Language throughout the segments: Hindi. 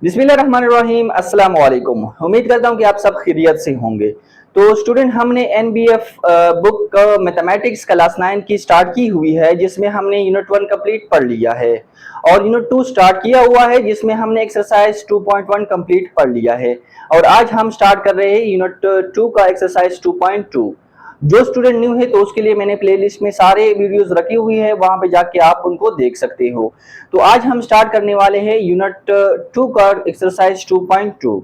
बिस्मिल्लाहिर्रहमानिर्रहीम, अस्सलाम वालेकुम। उम्मीद करता हूँ कि आप सब खैरियत से होंगे। तो स्टूडेंट, हमने एनबीएफ बुक मैथमेटिक्स क्लास 9 की स्टार्ट की हुई है, जिसमें हमने यूनिट 1 कंप्लीट पढ़ लिया है और यूनिट 2 स्टार्ट किया हुआ है, जिसमें हमने एक्सरसाइज 2.1 कंप्लीट पढ़ लिया है। और आज हम स्टार्ट कर रहे हैं यूनिट 2 का एक्सरसाइज 2.2। जो स्टूडेंट न्यू है तो उसके लिए मैंने प्लेलिस्ट में सारे वीडियोस रखी हुई है, वहां पे जाके आप उनको देख सकते हो। तो आज हम स्टार्ट करने वाले हैं यूनिट 2 का एक्सरसाइज 2.2।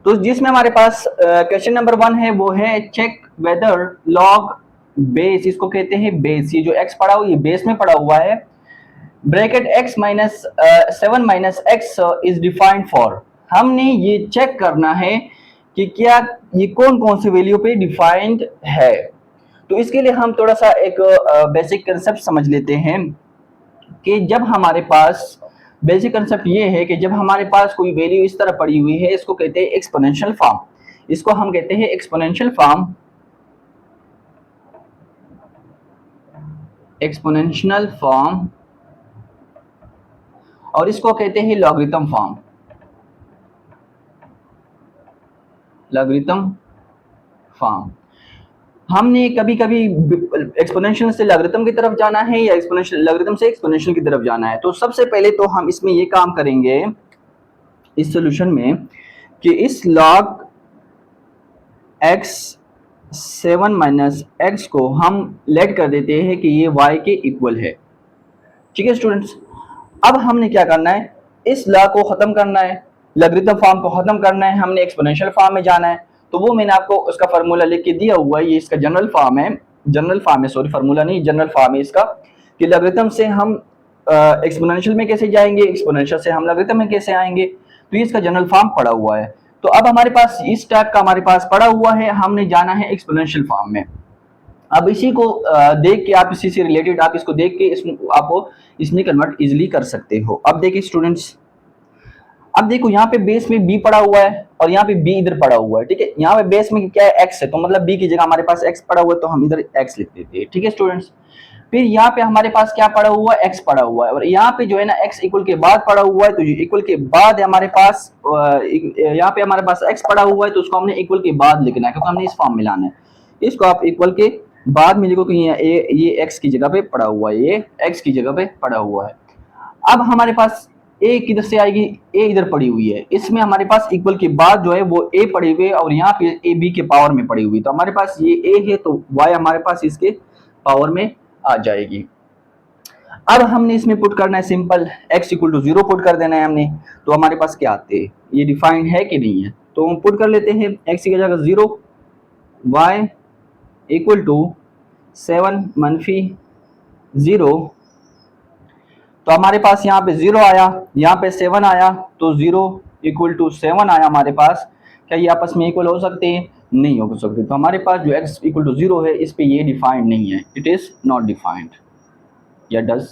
तो जिसमें हमारे पास क्वेश्चन नंबर 1 है, वो है चेक वेदर लॉग बेस, इसको कहते हैं बेस। ये जो x पड़ा हुआ, ये बेस में पड़ा हुआ है। Bracket x minus 7 minus x is defined for. हमने ये चेक करना है कि क्या ये कौन कौन से वैल्यू पे डिफाइंड है। तो इसके लिए हम थोड़ा सा एक बेसिक कंसेप्ट समझ लेते हैं कि जब हमारे पास बेसिक कंसेप्ट ये है कि जब हमारे पास कोई वैल्यू इस तरह पड़ी हुई है, इसको कहते हैं एक्सपोनेंशियल फॉर्म। इसको हम कहते हैं एक्सपोनेंशियल फॉर्म, एक्सपोनेंशियल फॉर्म, और इसको कहते हैं लॉगरिथम फॉर्म, लॉगरिथम फॉर्म। हमने कभी कभी एक्सपोनेंशियल से लॉगरिथम की तरफ जाना है या एक्सपोनेंशियल लॉगरिथम से एक्सपोनेंशियल की तरफ जाना है। तो सबसे पहले तो हम इसमें ये काम करेंगे इस सॉल्यूशन में कि इस log x 7 माइनस एक्स को हम लेट कर देते हैं कि ये y के इक्वल है। ठीक है स्टूडेंट्स, अब हमने क्या करना है, इस लॉ को खत्म करना है, लॉगरिथम फॉर्म को खत्म करना है, हमने एक्सपोनेंशियल फॉर्म में जाना है। तो वो मैंने आपको उसका फार्मूला लिख के दिया हुआ है, ये इसका जनरल फॉर्म है, सॉरी फार्मूला नहीं, जनरल फॉर्म है इसका, कि लॉगरिथम से हम एक्सपोनेंशियल में कैसे जाएंगे, एक्सपोनेंशियल से हम लॉगरिथम में कैसे आएंगे। तो ये इसका जनरल फॉर्म पड़ा हुआ है। तो अब हमारे पास इस टाइप का हमारे पास पड़ा हुआ है, हमने जाना है एक्सपोनेंशियल फॉर्म में। अब इसी को देख के आप इसी से रिलेटेड आप इसको देख के आपको इसमें कन्वर्ट इजिली कर सकते हो। अब देखिए स्टूडेंट्स, अब देखो यहाँ पे बेस में b पड़ा हुआ है और यहाँ पे b इधर पड़ा हुआ है। ठीक है, यहाँ पे बेस में क्या है, x है, तो मतलब b की जगह हमारे पास x पड़ा हुआ है, तो हम इधर x लिख देते हैं। ठीक है स्टूडेंट्स, फिर यहाँ पे हमारे पास क्या पड़ा हुआ है, x पड़ा हुआ है, और यहाँ पे जो है ना x इक्वल के बाद पड़ा हुआ है, तो इक्वल के बाद हमारे पास यहाँ पे हमारे पास x पड़ा हुआ है, तो उसको हमने इक्वल के बाद लिखना है, क्योंकि हमने इस फॉर्म में लाना है। इसको आप इक्वल के बाद में लिखो कि ये x की जगह पे पड़ा हुआ है, ये x की जगह पे पड़ा हुआ है। अब हमारे पास a किधर से आएगी, a इधर पड़ी हुई है, इसमें हमारे पास इक्वल के बाद जो है वो a पड़ी हुई है, और यहाँ पे a b के पावर में पड़ी हुई, तो हमारे पास ये a है, तो y हमारे पास इसके पावर में आ जाएगी। अब हमने इसमें पुट करना है simple, x equal to 0 put कर देना है हमने। तो हमारे पास क्या आते हैं, ये डिफाइंड है कि नहीं है, तो हम पुट कर लेते हैं x की जगह 0, y इक्वल टू 7 मनफी 0। तो हमारे पास यहाँ पे 0 आया, यहाँ पे 7 आया, तो 0 इक्वल टू 7 आया हमारे पास। क्या ये आपस में इक्वल हो सकते हैं? नहीं हो सकते। तो हमारे पास जो x इक्वल टू 0 है, इस पे ये डिफाइंड नहीं है, इट इज नॉट डिफाइंड या डज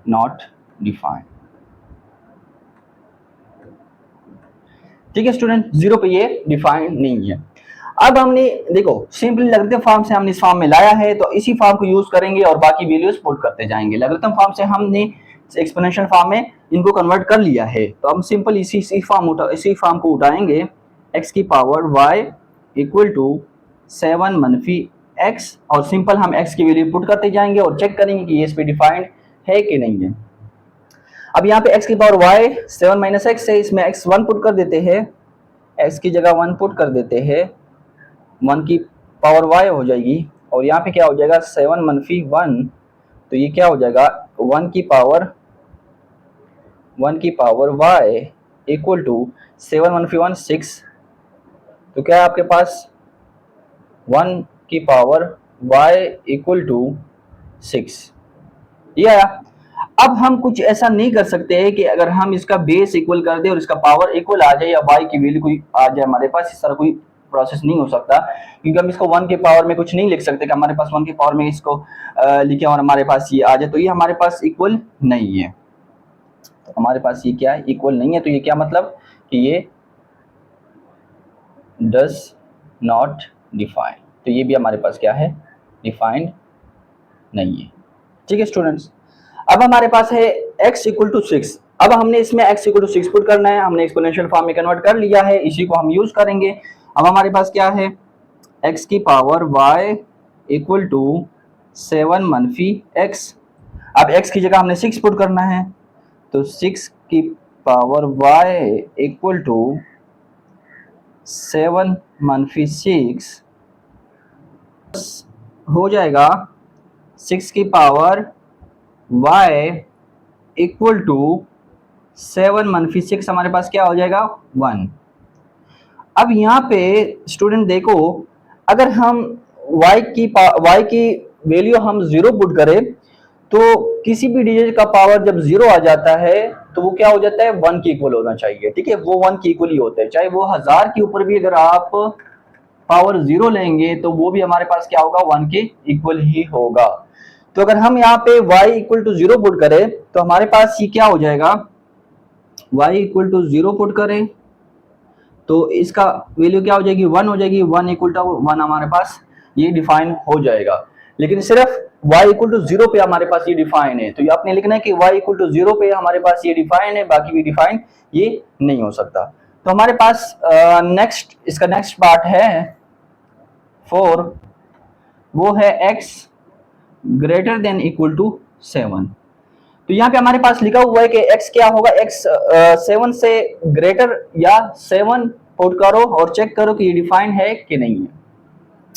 नॉट डिफाइंड। ठीक है स्टूडेंट, 0 पे ये डिफाइंड नहीं है। अब हमने देखो सिंपली लॉगरिथम फॉर्म से हमने इस फॉर्म में लाया है, तो इसी फॉर्म को यूज करेंगे और बाकी वैल्यूज पुट करते जाएंगे। लॉगरिथम फॉर्म से हमने एक्सपोनेंशियल फॉर्म में इनको कन्वर्ट कर लिया है, तो हम सिंपल इसी फॉर्म को उठाएंगे, x की पावर y इक्वल टू 7 मनफी x, और सिंपल हम x की वैल्यू पुट करते जाएंगे और चेक करेंगे कि ये इस पे डिफाइंड है कि नहीं है। अब यहाँ पे x की पावर y 7 माइनस एक्स है, इसमें x 1 पुट कर देते हैं, x की जगह 1 पुट कर देते हैं, 1 की पावर y हो जाएगी, और यहाँ पे क्या हो जाएगा 7 मनफी 1, तो ये क्या हो जाएगा 1 की पावर y इक्वल टू 7 मनफी 1 6, तो क्या है आपके पास 1 की पावर y इक्वल टू 6, ये आया। अब हम कुछ ऐसा नहीं कर सकते हैं कि अगर हम इसका बेस इक्वल कर दे और इसका पावर इक्वल आ जाए या y की वैल्यू कोई आ जाए हमारे पास, इस तरह कोई प्रोसेस नहीं हो सकता, क्योंकि हम इसको 1 के पावर में कुछ नहीं लिख सकते कि हमारे पास 1 के पावर में इसको लिखे और हमारे पास ये आ जाए, तो ये हमारे पास इक्वल नहीं है। तो हमारे पास ये क्या है, इक्वल नहीं है। तो ये क्या मतलब कि ये डज नॉट डिफाइन, तो ये भी हमारे पास क्या है, डिफाइंड नहीं है। ठीक है स्टूडेंट्स, अब हमारे पास है x इक्वल टू 6। अब हमने इसमें x इक्वल टू 6 पुट करना है, हमने एक्सपोनेंशियल फॉर्म में कन्वर्ट कर लिया है, इसी को हम यूज करेंगे। अब हमारे पास क्या है, x की पावर y इक्वल टू 7 मनफी x। अब x की जगह हमने 6 पुट करना है, तो 6 की पावर y इक्वल टू 7 मनफी 6 हो जाएगा 6 की पावर y इक्वल टू 7 मनफी 6, हमारे पास क्या हो जाएगा 1। अब यहाँ पे स्टूडेंट देखो, अगर हम y की वैल्यू हम 0 पुट करें तो किसी भी डिजिट का पावर जब 0 आ जाता है तो वो क्या हो जाता है 1 के इक्वल होना चाहिए, ठीक है, वो 1 के इक्वल ही होता है, चाहे वो 1000 के ऊपर भी अगर आप पावर 0 लेंगे तो वो भी हमारे पास क्या होगा 1 के इक्वल ही होगा। तो अगर हम यहाँ पे y इक्वल टू 0 पुट करें तो हमारे पास ये क्या हो जाएगा, y इक्वल टू 0 पुट करें तो इसका वैल्यू क्या हो जाएगी 1 हो जाएगी, 1 इक्वल टू 1 हमारे पास ये डिफाइन हो जाएगा। लेकिन सिर्फ y इक्वल टू 0 पे हमारे पास ये डिफाइन है, तो ये आपने लिखना है कि y इक्वल टू 0 पे हमारे पास ये डिफाइन है, बाकी भी डिफाइन ये नहीं हो सकता। तो हमारे पास इसका नेक्स्ट पार्ट है 4, वो है x greater than equal to 7। तो यहाँ पे हमारे पास लिखा हुआ है कि x क्या होगा, x 7 से ग्रेटर या 7 पुट करो और चेक करो कि ये डिफाइन है कि नहीं है।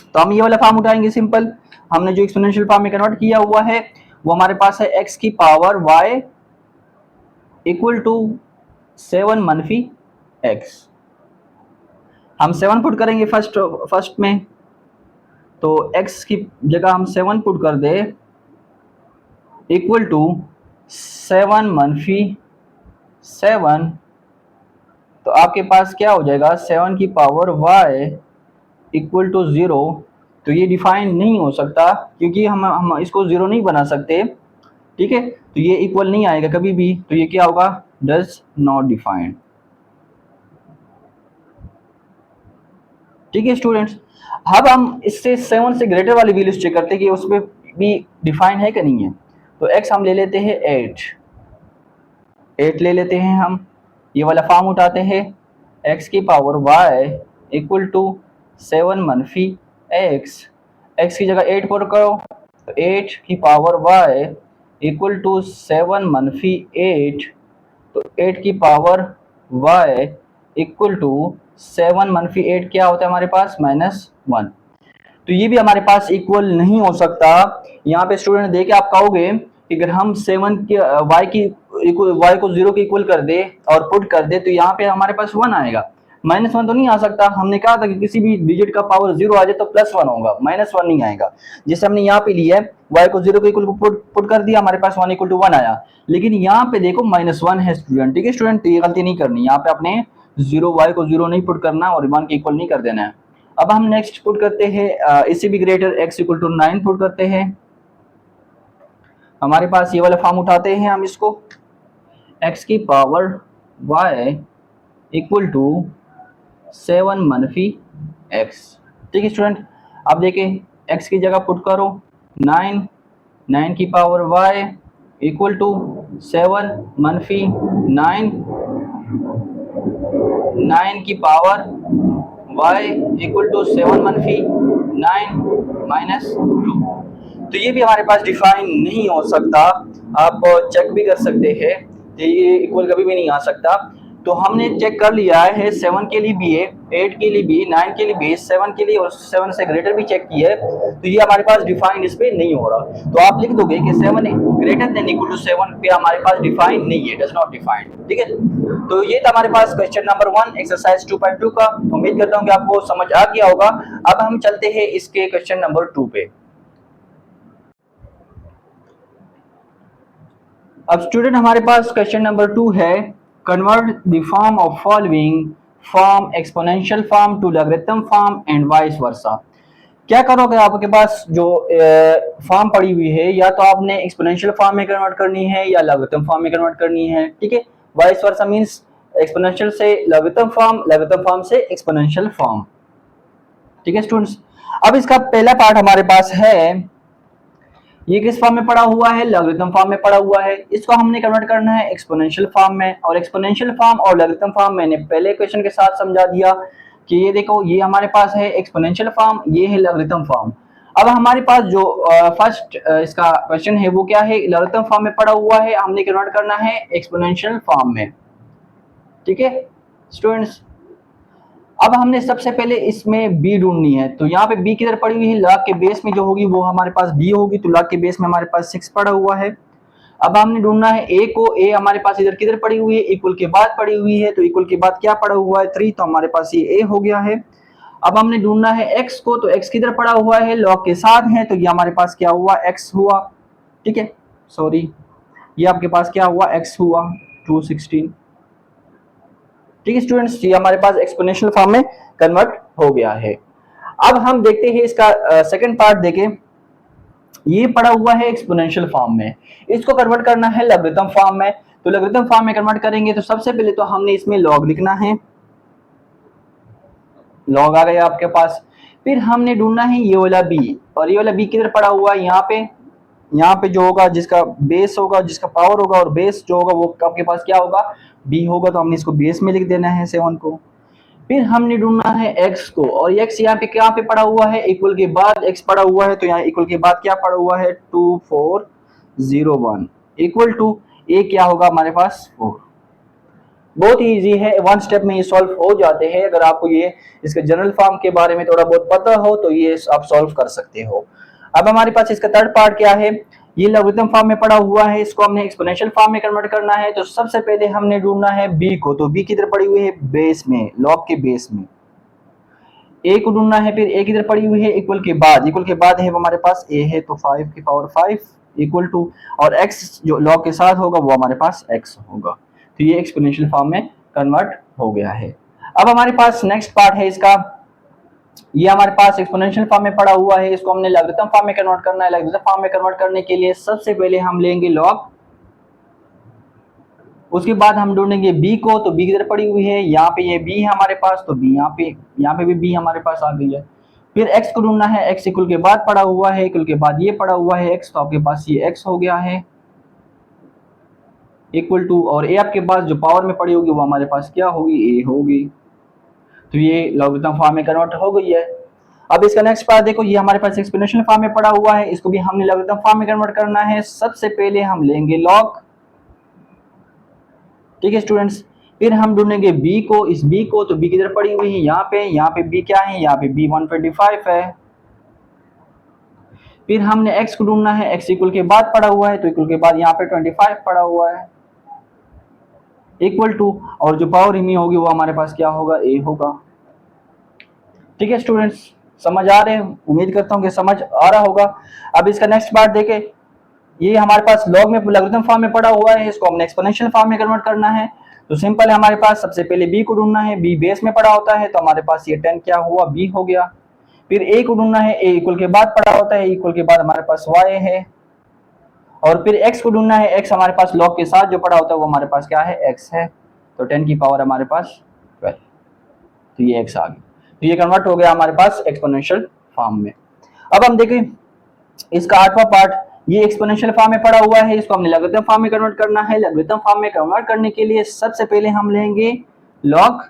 तो हम ये वाला फॉर्म उठाएंगे, सिंपल हमने जो एक्सपोनेंशियल फॉर्म में कन्वर्ट किया हुआ है वो हमारे पास है x की पावर y इक्वल टू 7 मनफी x। हम 7 पुट करेंगे फर्स्ट में, तो x की जगह हम 7 पुट कर दे इक्वल टू 7 मनफी 7, तो आपके पास क्या हो जाएगा 7 की पावर y इक्वल टू 0। तो ये डिफाइन नहीं हो सकता क्योंकि हम इसको 0 नहीं बना सकते, ठीक है, तो ये इक्वल नहीं आएगा कभी भी, तो ये क्या होगा डज नॉट डिफाइन। ठीक है स्टूडेंट्स, अब हम इससे 7 से ग्रेटर वाली वैल्यूज चेक करते हैं कि उसमें भी डिफाइन है कि नहीं है। तो x हम ले लेते हैं 8 ले लेते हैं, हम ये वाला फॉर्म उठाते हैं, x की पावर y इक्वल टू 7 मनफी x की जगह 8 पुट करो, तो 8 की पावर y इक्वल टू 7 मनफी 8, तो 8 की पावर y इक्वल टू 7 मनफी 8 क्या होता है हमारे पास -1। तो ये भी हमारे पास इक्वल नहीं हो सकता। यहाँ पे स्टूडेंट देखे आप कहोगे कि अगर हम 7 के y को 0 के इक्वल कर दे और पुट कर दे तो यहाँ पे हमारे पास 1 आएगा, -1 तो नहीं आ सकता। हमने कहा था कि किसी भी डिजिट का पावर 0 आ जाए तो +1 होगा, -1 नहीं आएगा। जैसे हमने यहाँ पे लिया है y को 0 के इक्वल पुट कर दिया, हमारे पास 1 इक्वल टू 1 आया, लेकिन यहाँ पे देखो -1 है स्टूडेंट, ठीक है स्टूडेंट, ये गलती नहीं करनी, यहाँ पे आपने y को 0 नहीं पुट करना और 1 के इक्वल नहीं कर देना है। अब हम नेक्स्ट पुट करते हैं इससे भी greater x equal to 9 put करते हैं, हमारे पास ये वाला फॉर्म उठाते हैं हम इसको, x की पावर y इक्वल टू 7 मनफी x। ठीक है स्टूडेंट, अब देखें x की जगह पुट करो 9 की पावर y इक्वल टू 7 मनफी 9 की पावर y इक्वल टू 7 मनफी 9 -2। तो ये भी हमारे पास डिफाइन नहीं हो सकता, आप चेक भी कर सकते हैं, ये इक्वल कभी भी नहीं आ सकता। तो हमने चेक कर लिया है 7 के लिए भी है, 8 के लिए भी, 9 के लिए भी, 7 के लिए और 7 से ग्रेटर भी चेक किया है, तो ये हमारे पास डिफाइन इस पे नहीं हो रहा। तो आप लिख दोगे कि 7 ग्रेटर देन इक्वल टू 7 पे हमारे पास डिफाइन नहीं है, डज नॉट डिफाइन। ठीक है, तो ये था हमारे पास क्वेश्चन नंबर 1 एक्सरसाइज 2.2 का। उम्मीद करता हूँ कि आपको समझ आ गया होगा। अब हम चलते हैं इसके क्वेश्चन नंबर 2 पे। अब स्टूडेंट हमारे पास क्वेश्चन नंबर 2 है, convert the form of following from exponential form to logarithm form and vice versa. क्या करोगे, आपके पास जो फॉर्म पड़ी हुई है या तो आपने एक्सपोनेंशियल फॉर्म में कन्वर्ट करनी है या लॉगरिथम फॉर्म में कन्वर्ट करनी है। ठीक है, वाइस वर्सा मींस एक्सपोनेंशियल से लॉगरिथम फॉर्म से एक्सपोनेंशियल फॉर्म। ठीक है स्टूडेंट्स, अब इसका पहला पार्ट हमारे पास है ये किस फॉर्म में पड़ा हुआ है, लॉगरिथम फॉर्म में पड़ा हुआ है। इसको हमने कन्वर्ट करना है एक्सपोनेंशियल फॉर्म में, और एक्सपोनेंशियल फॉर्म और लॉगरिथम फॉर्म मैंने पहले क्वेश्चन के साथ समझा दिया कि ये देखो ये हमारे पास है एक्सपोनेंशियल फॉर्म, ये है लॉगरिथम फॉर्म। अब हमारे पास जो फर्स्ट इसका क्वेश्चन है वो क्या है, लॉगरिथम फॉर्म में पड़ा हुआ है, हमने कन्वर्ट करना है एक्सपोनेंशियल फॉर्म में। ठीक है स्टूडेंट्स, अब हमने सबसे पहले इसमें b ढूंढनी है। तो यहाँ पे b किधर पड़ी हुई है, log के बेस में जो होगी वो हमारे पास b होगी, तो log के बेस में हमारे पास 6 पड़ा हुआ है। अब हमने ढूंढना है a को, a हमारे पास इधर किधर पड़ी हुई है, इक्वल के बाद पड़ी हुई है, तो इक्वल के बाद क्या पड़ा हुआ है 3, तो हमारे पास ये a हो गया है। अब हमने ढूंढना है x को, तो x किधर पड़ा हुआ है, log के साथ है, तो ये हमारे पास क्या हुआ x हुआ। ठीक है सॉरी, ये आपके पास क्या हुआ x हुआ 216। ठीक है स्टूडेंट्स, ये हमारे पास एक्सपोनेंशियल फॉर्म में कन्वर्ट हो गया है। अब हम देखते हैं इसका सेकंड पार्ट देखें। ये पड़ा हुआ है एक्सपोनेंशियल फॉर्म में, इसको कन्वर्ट करना है लॉगरिथम फॉर्म में। तो लॉगरिथम फॉर्म में कन्वर्ट करेंगे तो सबसे पहले तो हमने इसमें लॉग लिखना है, लॉग आ गया आपके पास। फिर हमने ढूंढना है ये वाला b, और ये वाला b किधर पड़ा हुआ है, यहाँ पे जो होगा जिसका बेस होगा, जिसका पावर होगा, और बेस जो होगा वो आपके पास क्या होगा b होगा, तो हमने इसको बेस में लिख देना है 7 को। फिर हमने ढूंढना है x को, और x यहाँ पे क्या पे पड़ा हुआ है, इक्वल के बाद x पड़ा हुआ है, तो यहाँ इक्वल के बाद क्या पड़ा हुआ है 2401 इक्वल टू a क्या होगा हमारे पास 4। बहुत ही इजी है, वन स्टेप में ये सॉल्व हो जाते हैं। अगर आपको ये इसके जनरल फॉर्म के बारे में थोड़ा बहुत पता हो तो ये आप सॉल्व कर सकते हो। अब हमारे पास इसका थर्ड पार्ट क्या है, ये लॉगरिथम फॉर्म में पड़ा हुआ है, इसको हमने एक्सपोनेंशियल फॉर्म में कन्वर्ट करना है। तो सबसे पहले हमने ढूंढना है b को, तो b किधर पड़ी हुई है बेस में, लॉग के बेस में। a को ढूंढना है, फिर a किधर पड़ी हुई है इक्वल के बाद, इक्वल के बाद है हमारे पास a है, तो 5 की पावर 5 इक्वल टू, और x जो लॉग के साथ होगा वो हमारे पास x होगा। तो ये एक्सपोनेंशियल फॉर्म में कन्वर्ट हो गया है। अब हमारे पास नेक्स्ट पार्ट है इसका, ये हमारे पास एक्सपोनेंशियल फॉर्म में पड़ा हुआ है, इसको हमने लॉगरिथम फॉर्म में कन्वर्ट करना है। लॉगरिथम फॉर्म में कन्वर्ट करने के लिए सबसे पहले हम लेंगे लॉग, उसके बाद हम ढूंढेंगे b को, तो b किधर पड़ी हुई है, यहाँ पे ये b है हमारे पास, तो b यहाँ पे भी b हमारे पास आ गई है। फिर x को ढूंढना है, x इक्वल के बाद पड़ा हुआ है, इक्वल के बाद ये पड़ा हुआ है x, तो आपके पास ये x हो गया है इक्वल टू, और a आपके पास जो पावर में पड़ी होगी वो हमारे पास क्या होगी a होगी। तो ये लॉगरिथम फॉर्म में कन्वर्ट हो गई है। अब इसका नेक्स्ट पार्ट देखो, ये हमारे पास एक्सपोनेंशियल फॉर्म में पड़ा हुआ है, इसको भी हमने लॉगरिथम फॉर्म में कन्वर्ट करना है। सबसे पहले हम लेंगे लॉग, ठीक है स्टूडेंट्स। फिर हम ढूंढेंगे b को, इस b को, तो b किधर पड़ी हुई है यहाँ पे b क्या है, यहाँ पे b 125 है। फिर हमने x को ढूंढना है, x इक्वल के बाद पड़ा हुआ है, तो इक्वल के बाद यहाँ पे 25 पड़ा हुआ है इक्वल टू, और जो पावर रिमी होगी वो हमारे पास क्या होगा a होगा। ठीक है स्टूडेंट्स, समझ आ रहे हैं, उम्मीद करता हूँ कि समझ आ रहा होगा। अब इसका नेक्स्ट पार्ट देखें, ये हमारे पास लॉग में लॉगरिथम फॉर्म में पड़ा हुआ है, इसको हमने एक्सपोनेंशियल फॉर्म में कन्वर्ट करना है। तो सिंपल है, हमारे पास सबसे पहले b को ढूंढना है, b बेस में पड़ा होता है, तो हमारे पास ये 10 क्या हुआ b हो गया। फिर a को ढूंढना है, a इक्वल के बाद पड़ा होता है, इक्वल के बाद हमारे पास y है। और फिर x को ढूंढना है, x हमारे पास लॉग के साथ जो पड़ा होता है वो हमारे पास क्या है x है, तो 10 की पावर हमारे पास 12, तो ये x आ गई। तो ये कन्वर्ट हो गया हमारे पास एक्सपोनेंशियल फॉर्म में। अब हम देखें इसका आठवां पार्ट, ये एक्सपोनेंशियल फॉर्म में पड़ा हुआ है, इसको हमने लॉगरिथम फॉर्म में कन्वर्ट करना है। लॉगरिथम फॉर्म में कन्वर्ट करने के लिए सबसे पहले हम लेंगे लॉग,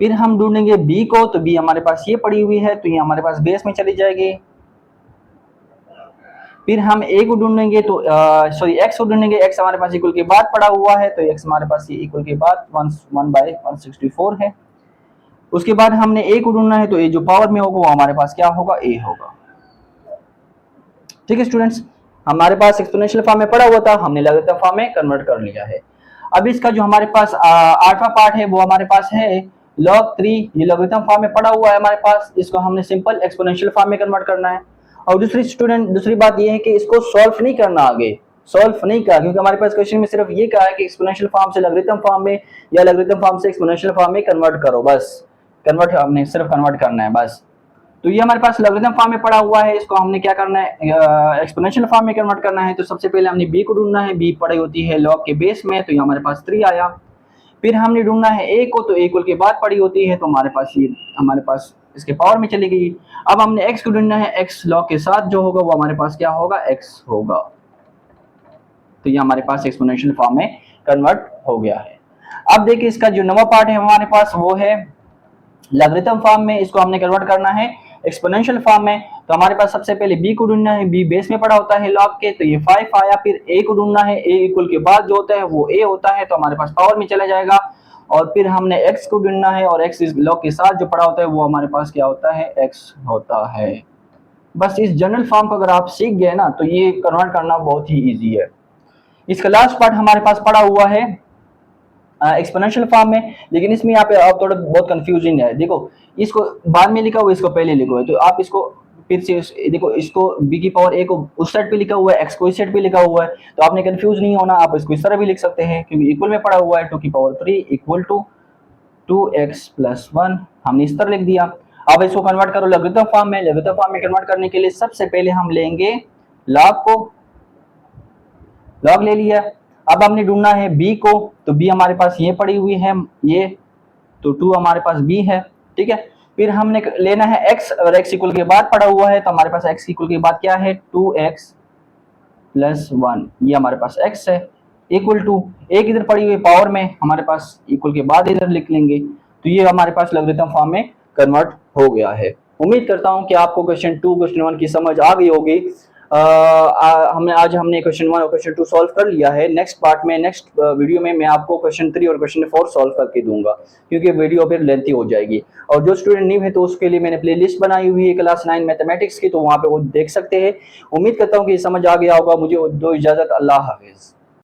फिर हम ढूंढेंगे b को, तो b हमारे पास ये पड़ी हुई है, तो ये हमारे पास बेस में चली जाएगी। फिर हम a को ढूंढेंगे, तो सॉरी x को ढूंढेंगे, x हमारे पास इक्वल के बाद पड़ा हुआ है, तो x हमारे पास ये इक्वल के बाद 1/164 है। उसके बाद हमने a को ढूंढना है, तो a जो पावर में होगा वो हमारे पास क्या होगा a होगा। ठीक है स्टूडेंट्स, हमारे पास एक्सपोनेंशियल फॉर्म में पड़ा हुआ था, हमने लॉगरिथम फॉर्म में कन्वर्ट कर लिया है। अब इसका जो हमारे पास आठवां पार्ट है वो हमारे पास है log 3, ये लॉगरिथम फॉर्म में पड़ा हुआ है हमारे पास, इसको हमने सिंपल एक्सपोनेंशियल फॉर्म में कन्वर्ट करना है। और दूसरी बात ये है कि इसको सॉल्व नहीं करना, आगे सॉल्व नहीं कहा, क्योंकि हमारे पास क्वेश्चन में सिर्फ ये कहा है कि एक्सपोनेंशियल फॉर्म से लॉगरिथम फॉर्म में या लॉगरिथम फॉर्म से एक्सपोनेंशियल फॉर्म में कन्वर्ट करो, बस कन्वर्ट हमने सिर्फ कन्वर्ट करना है बस। तो ये हमारे पास लॉगरिथम फॉर्म में पड़ा हुआ है, इसको हमने क्या करना है एक्सपोनेंशियल फॉर्म में कन्वर्ट करना है। तो सबसे पहले हमने b को ढूंढना है, b पड़ी होती है लॉग के बेस में, तो ये हमारे पास 3 आया। फिर हमने ढूंढना है a को, तो a इक्वल के बाद पड़ी होती है, तो हमारे पास इसके पावर में चली गई। अब हमने x को ढूंढना है, x log के साथ जो होगा वो हमारे पास क्या होगा, x होगा। तो ये हमारे पास एक्सपोनेंशियल फॉर्म में कन्वर्ट हो गया है। अब देखिए इसका जो नवा पार्ट है हमारे पास वो है लॉगरिथम फॉर्म में, इसको हमने कन्वर्ट करना है एक्सपोनेंशियल फॉर्म में। तो हमारे पास सबसे पहले b को ढूंढना है, b बेस में पड़ा होता है log के, तो ये 5 आया। फिर a को ढूंढना है, a इक्वल के बाद जो होता है वो a होता है, तो हमारे पास पावर में चला जाएगा। और फिर हमने x को ढूंढना है और x इस log के साथ जो पड़ा होता है वो हमारे पास क्या होता है, x होता है। बस इस जनरल फॉर्म को अगर आप सीख गए ना तो ये कन्वर्ट करना बहुत ही ईजी है। इसका लास्ट पार्ट हमारे पास पड़ा हुआ है एक्सपोनेंशियल फॉर्म में, लेकिन इसमें यहाँ पे आप थोड़ा बहुत कंफ्यूजन है। देखो इसको बाद में लिखा हुआ है, इसको पहले लिखो है, तो आप इसको फिर से देखो, इसको b की पावर a को उस साइड पे लिखा हुआ है, x को इस साइड पे लिखा हुआ है, तो आपने कंफ्यूज नहीं होना। आप इसको इस तरह भी लिख सकते हैं क्योंकि इक्वल में पड़ा हुआ है 2 की power 3 equal to 2x plus 1, हमने इस तरह लिख दिया। अब इसको कन्वर्ट करो लॉगरिथम फॉर्म में। लॉगरिथम फॉर्म में कन्वर्ट करने के लिए सबसे पहले हम लेंगे लॉग को, लॉग ले लिया। अब हमने ढूंढना है b को, तो b हमारे पास ये पड़ी हुई है ये, तो 2 हमारे पास b है, ठीक है। फिर हमने लेना है x, और x इक्वल के बाद पड़ा हुआ है तो हमारे पास x इक्वल के बाद क्या है 2x प्लस 1, ये हमारे पास x है, इक्वल टू एक इधर पड़ी हुई पावर में हमारे पास इक्वल के बाद इधर लिख लेंगे, तो ये हमारे पास लॉगरिथम फॉर्म में कन्वर्ट हो गया है। उम्मीद करता हूं कि आपको क्वेश्चन 2 क्वेश्चन 1 की समझ आ गई होगी। हमने क्वेश्चन 1 और क्वेश्चन 2 सॉल्व कर लिया है। नेक्स्ट पार्ट में, नेक्स्ट वीडियो में मैं आपको क्वेश्चन 3 और क्वेश्चन 4 सॉल्व करके दूंगा क्योंकि वीडियो फिर लेंथी हो जाएगी। और जो स्टूडेंट न्यू है तो उसके लिए मैंने प्लेलिस्ट बनाई हुई है क्लास 9 मैथमेटिक्स की, तो वहां पे वो देख सकते हैं। उम्मीद करता हूँ कि समझ आ गया होगा। मुझे दो इजाजत, अल्लाह हाफिज।